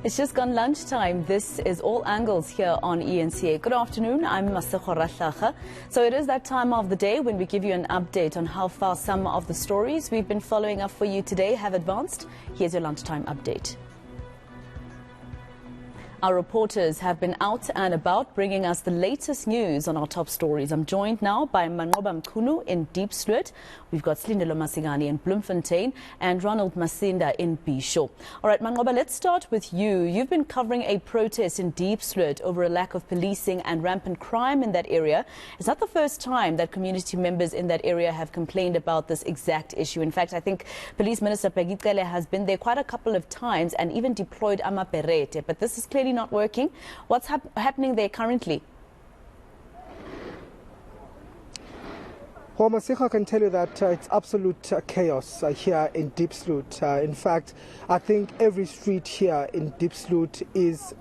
It's just gone lunchtime. This is All Angles here on eNCA. Good afternoon, I'm Masekgora Hlaga. So it is that time of the day when we give you an update on how far some of the stories we've been following up for you today have advanced. Here's your lunchtime update. Our reporters have been out and about bringing us the latest news on our top stories. I'm joined now by Manqoba Mchunu in Diepsloot. We've got Silindelo Masikane in Bloemfontein and Ronald Masinda in Bhisho. All right, Manqoba, let's start with you. You've been covering a protest in Diepsloot over a lack of policing and rampant crime in that area. Is that the first time that community members in that area have complained about this exact issue? In fact, I think Police Minister Bhisho has been there quite a couple of times and even deployed amaperete, but this is clearly not working. What's happening there currently? Well, Masikha, can tell you that it's absolute chaos here in Diepsloot. In fact, I think every street here in Diepsloot is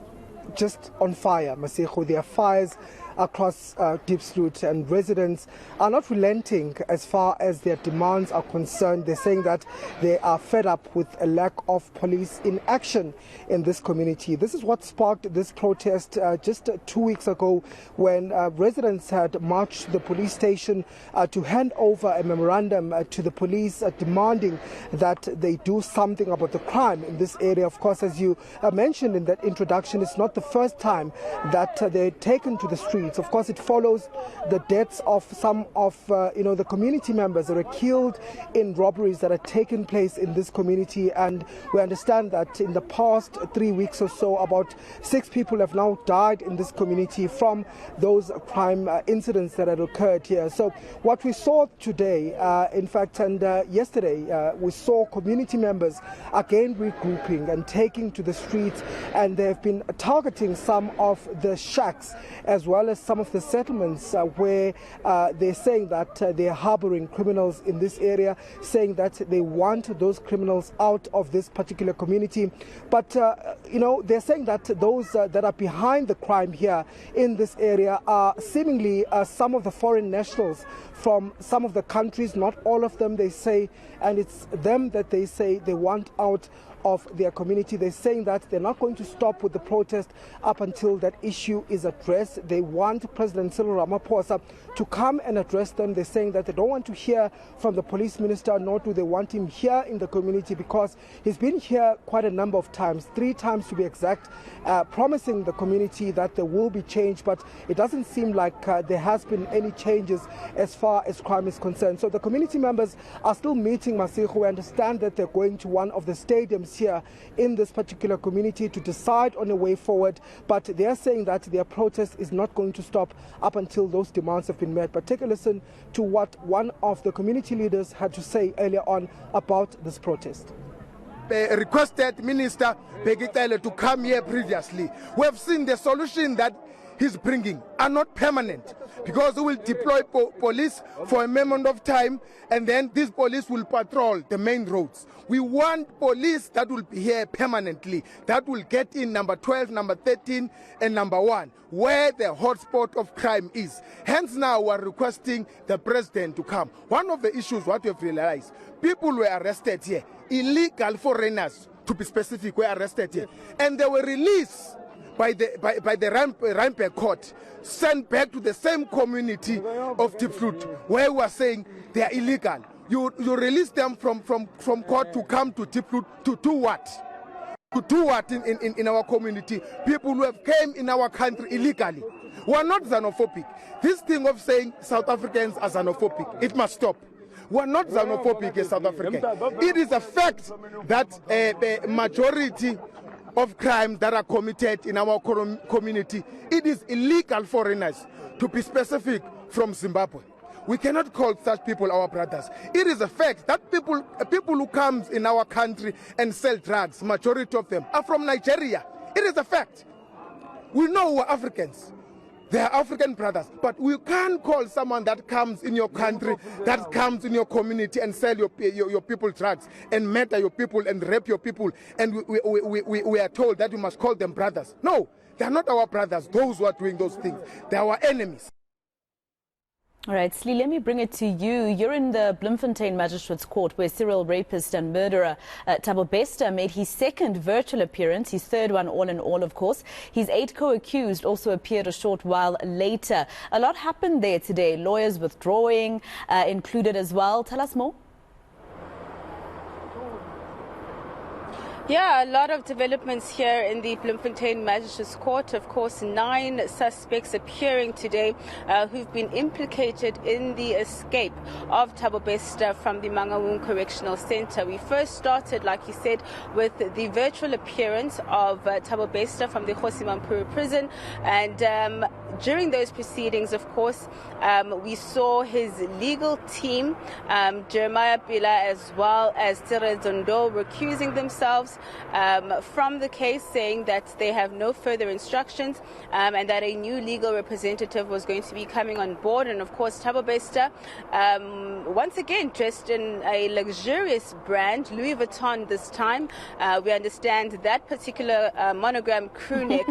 just on fire, Masikho. There are fires across Diepsloot, and residents are not relenting as far as their demands are concerned. They're saying that they are fed up with a lack of police in action in this community. This is what sparked this protest just 2 weeks ago, when residents had marched to the police station to hand over a memorandum to the police demanding that they do something about the crime in this area. Of course, as you mentioned in that introduction, it's not the first time that they're taken to the street. Of course, it follows the deaths of some of the community members that were killed in robberies that had taken place in this community. And we understand that in the past 3 weeks or so, about 6 people have now died in this community from those crime incidents that had occurred here. So what we saw today, in fact, and yesterday, we saw community members again regrouping and taking to the streets, and they've been targeting some of the shacks as well as some of the settlements where they're saying that they're harboring criminals in this area, saying that they want those criminals out of this particular community. But, they're saying that those that are behind the crime here in this area are seemingly some of the foreign nationals from some of the countries, not all of them, they say, and it's them that they say they want out of their community. They're saying that they're not going to stop with the protest up until that issue is addressed. They want President Cyril Ramaphosa to come and address them. They're saying that they don't want to hear from the police minister, nor do they want him here in the community, because he's been here quite a number of times, 3 times to be exact, promising the community that there will be change, but it doesn't seem like there has been any changes as far as crime is concerned. So the community members are still meeting, Masikho. We understand that they're going to one of the stadiums here in this particular community to decide on a way forward, but they are saying that their protest is not going to stop up until those demands have been met. But take a listen to what one of the community leaders had to say earlier on about this protest. Requested Minister Bhisho to come here previously. We have seen the solution that he's bringing are not permanent, because we will deploy police for a moment of time, and then this police will patrol the main roads. We want police that will be here permanently, that will get in number 12, number 13 and number 1, where the hotspot of crime is. Hence now we are requesting the president to come. One of the issues what we have realized, people were arrested here, illegal foreigners to be specific, were arrested here, and they were released by the Rampant court, sent back to the same community of Diepsloot, where we are saying they are illegal. You release them from court to come to Diepsloot to do what? To do what in our community? People who have came in our country illegally. We are not xenophobic. This thing of saying South Africans are xenophobic, it must stop. We are not xenophobic as South Africans. It is a fact that the majority of crimes that are committed in our community, it is illegal foreigners, to be specific, from Zimbabwe. We cannot call such people our brothers. It is a fact that people who come in our country and sell drugs, majority of them are from Nigeria. It is a fact. We know we're Africans. They are African brothers, but we can't call someone that comes in your country, that comes in your community and sell your people drugs and murder your people and rape your people, and we are told that we must call them brothers. No, they are not our brothers, those who are doing those things. They are our enemies. All right, Slee, let me bring it to you. You're in the Bloemfontein Magistrates Court where serial rapist and murderer Tabo Bester made his second virtual appearance, his third one all in all, of course. His 8 co-accused also appeared a short while later. A lot happened there today, lawyers withdrawing included as well. Tell us more. Yeah, a lot of developments here in the Bloemfontein Magistrates Court. Of course, 9 suspects appearing today who've been implicated in the escape of Tabo Bester from the Manqoba Correctional Centre. We first started, like you said, with the virtual appearance of Tabo Bester from the Mabuyan prison. And during those proceedings, of course, we saw his legal team, Jeremiah Pila as well as Tere Zondo, recusing themselves from the case, saying that they have no further instructions and that a new legal representative was going to be coming on board. And of course, Tabo Bester, once again dressed in a luxurious brand, Louis Vuitton this time. We understand that particular monogram crew neck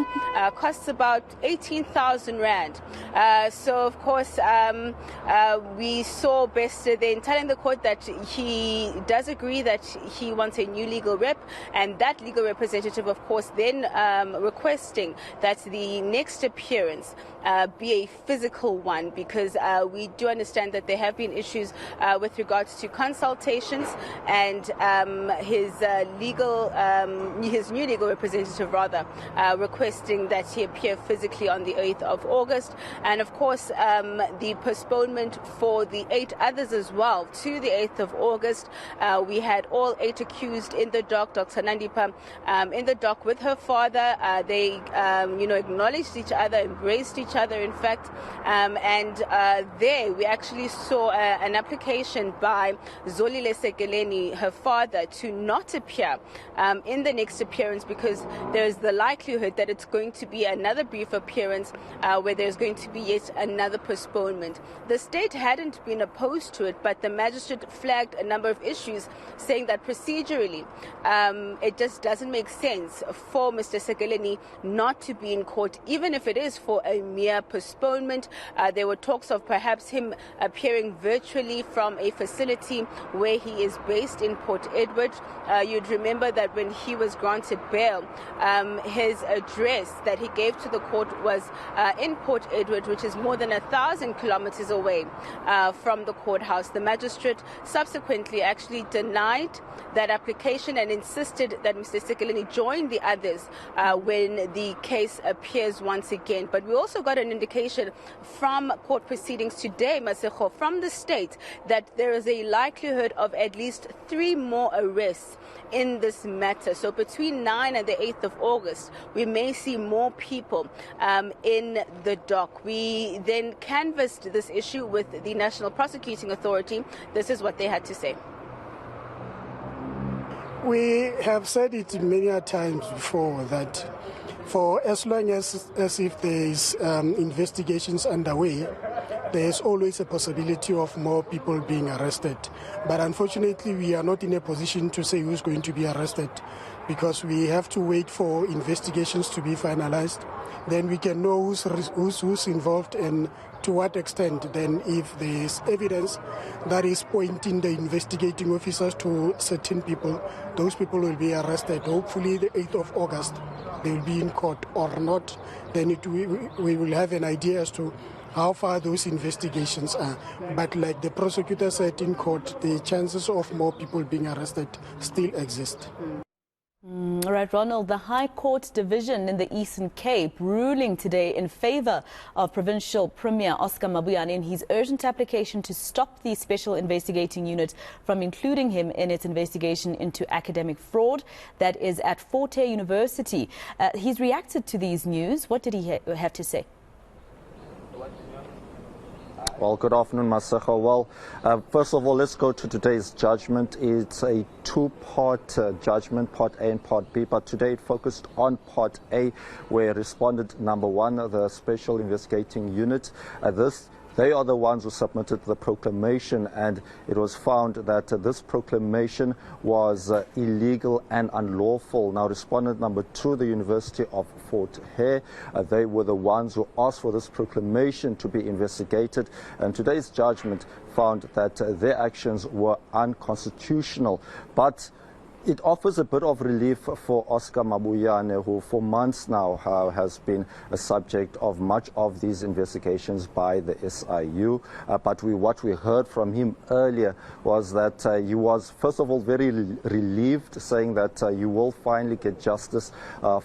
costs about 18,000 Rand. So of course, we saw Bester then telling the court that he does agree that he wants a new legal rep, and that legal representative, of course, then requesting that the next appearance be a physical one, because we do understand that there have been issues with regards to consultations, and his new legal representative rather requesting that he appear physically on the 8th of August. And of course, the postponement for the 8 others as well to the 8th of August. We had all 8 accused in the dock. Dr. Nandipa in the dock with her father. They acknowledged each other, embraced each other, in fact. And there we actually saw an application by Zolile Sekeleni, her father, to not appear in the next appearance, because there's the likelihood that it's going to be another brief appearance where there's going to be yet another postponement. The state hadn't been opposed to it, but the magistrate flagged a number of issues, saying that procedurally it just doesn't make sense for Mr. Sekeleni not to be in court, even if it is for a mere postponement. There were talks of perhaps him appearing virtually from a facility where he is based in Port Edward. You'd remember that when he was granted bail, his address that he gave to the court was in Port Edward, which is more than 1,000 kilometers away from the courthouse. The magistrate subsequently actually denied that application and insisted that Mr. Sekeleni join the others when the case appears once again. But we also got an indication from court proceedings today, Maseko, from the state, that there is a likelihood of at least 3 more arrests in this matter. So between 9 and the 8th of August, we may see more people in the dock. We then canvassed this issue with the National Prosecuting Authority. This is what they had to say. We have said it many times before that for as long as if there is investigations underway, there is always a possibility of more people being arrested. But unfortunately, we are not in a position to say who's going to be arrested, because we have to wait for investigations to be finalized. Then we can know who's involved and to what extent. Then if there is evidence that is pointing the investigating officers to certain people, those people will be arrested. Hopefully the 8th of August they will be in court, or not. Then we will have an idea as to how far those investigations are. But like the prosecutor said in court, the chances of more people being arrested still exist. All right, Ronald, the High Court Division in the Eastern Cape ruling today in favor of Provincial Premier Oscar Mabuyan in his urgent application to stop the Special Investigating Unit from including him in its investigation into academic fraud that is at Forte University. He's reacted to these news. What did he have to say? Well, good afternoon, Maseko. Well, first of all, let's go to today's judgment. It's a 2-part judgment, Part A and Part B, but today it focused on Part A, where respondent number 1, the Special Investigating Unit, this they are the ones who submitted the proclamation, and it was found that this proclamation was illegal and unlawful. Now, respondent number 2, the University of Fort Hare, they were the ones who asked for this proclamation to be investigated, and today's judgment found that their actions were unconstitutional. But it offers a bit of relief for Oscar Mabuyan, who for months now has been a subject of much of these investigations by the SIU. But what we heard from him earlier was that he was, first of all, very relieved, saying that you will finally get justice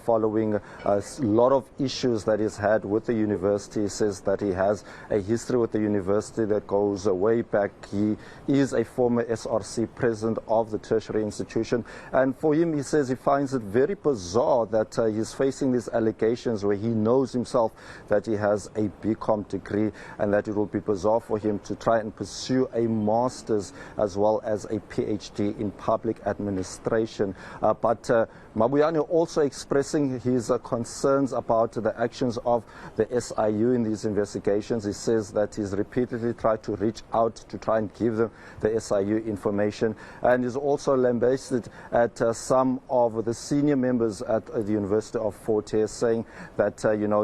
following a lot of issues that he's had with the university. He says that he has a history with the university that goes way back. He is a former SRC president of the tertiary institution. And for him, he says he finds it very bizarre that he's facing these allegations where he knows himself that he has a BCom degree, and that it will be bizarre for him to try and pursue a master's as well as a PhD in public administration. But Mabuyan also expressing his concerns about the actions of the SIU in these investigations. He says that he's repeatedly tried to reach out to try and give them the SIU information, and he's also lambasted at some of the senior members at the University of Fort Hare, saying that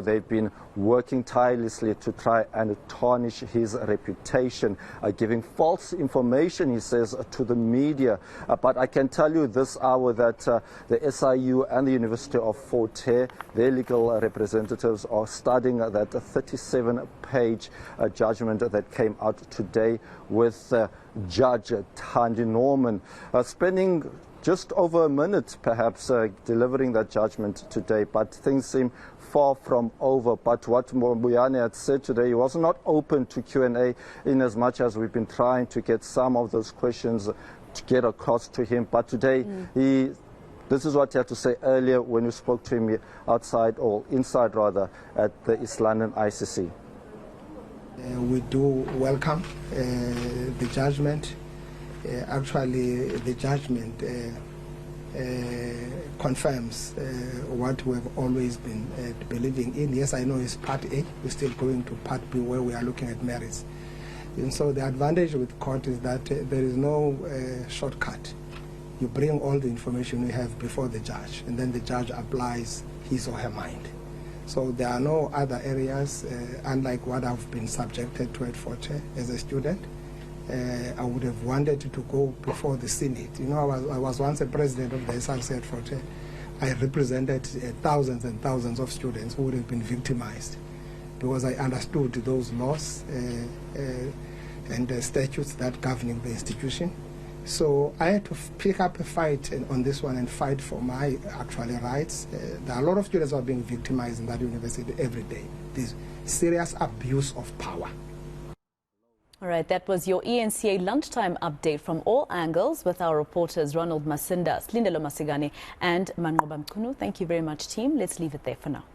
they've been working tirelessly to try and tarnish his reputation, giving false information, he says, to the media. But I can tell you this hour that the SIU and the University of Fort Hare, their legal representatives, are studying that 37-page judgment that came out today with Judge Thandi Norman, spending just over a minute, perhaps, delivering that judgment today. But things seem far from over. But what Mabuyan had said today, he was not open to Q&A, in as much as we've been trying to get some of those questions to get across to him. But today, this is what he had to say earlier when we spoke to him outside, or inside rather, at the East London ICC. We do welcome the judgment. Actually, the judgment confirms what we have always been believing in. Yes, I know it's part A. We're still going to part B, where we are looking at merits. And so the advantage with court is that there is no shortcut. You bring all the information you have before the judge, and then the judge applies his or her mind. So there are no other areas, unlike what I've been subjected to at Fort Hare as a student. I would have wanted to go before the Senate. I was once a president of the SRC at Fort Hare. I represented thousands and thousands of students who would have been victimized, because I understood those laws and the statutes that governing the institution. So I had to pick up a fight on this one and fight for my actual rights. There are a lot of students who are being victimized in that university every day. This serious abuse of power. All right, that was your eNCA lunchtime update from all angles with our reporters Ronald Masinda, Silindelo Masikane and Manqoba Mchunu. Thank you very much, team. Let's leave it there for now.